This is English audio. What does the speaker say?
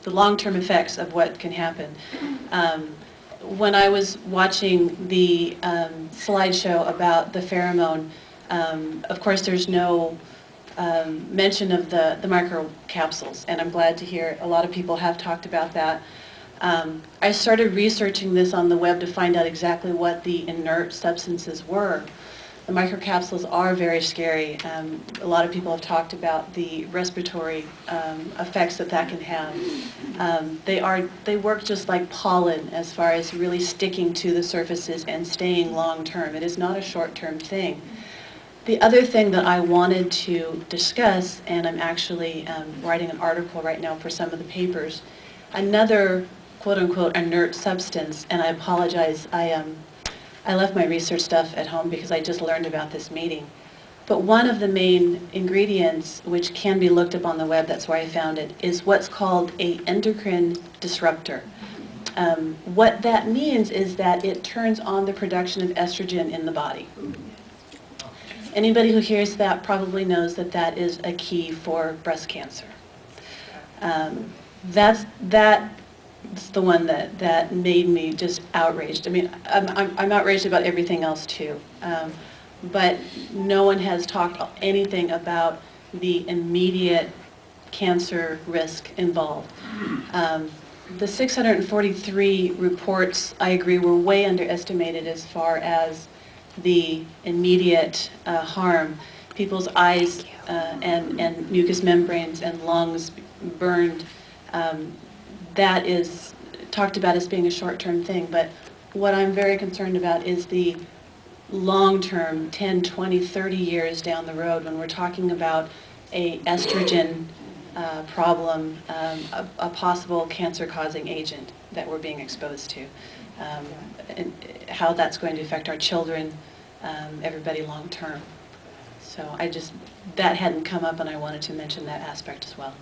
the long-term effects of what can happen. When I was watching the slideshow about the pheromone, of course there's no mention of the microcapsules, and I'm glad to hear a lot of people have talked about that. I started researching this on the web to find out exactly what the inert substances were. The microcapsules are very scary. A lot of people have talked about the respiratory effects that can have. They work just like pollen as far as really sticking to the surfaces and staying long term. It is not a short-term thing. The other thing that I wanted to discuss, and I'm actually writing an article right now for some of the papers, another quote-unquote inert substance, and I apologize, I left my research stuff at home because I just learned about this meeting. But one of the main ingredients, which can be looked up on the web, that's where I found it, is what's called an endocrine disruptor. What that means is that it turns on the production of estrogen in the body. Anybody who hears that probably knows that that is a key for breast cancer. That's the one that made me just outraged. I mean, I'm outraged about everything else too, but no one has talked anything about the immediate cancer risk involved. The 643 reports, I agree, were way underestimated as far as the immediate harm. People's eyes and mucous membranes and lungs burned. That is talked about as being a short-term thing, but what I'm very concerned about is the long-term, 10, 20, 30 years down the road when we're talking about a estrogen problem, a possible cancer-causing agent that we're being exposed to, and how that's going to affect our children, everybody long-term. So that hadn't come up, and I wanted to mention that aspect as well.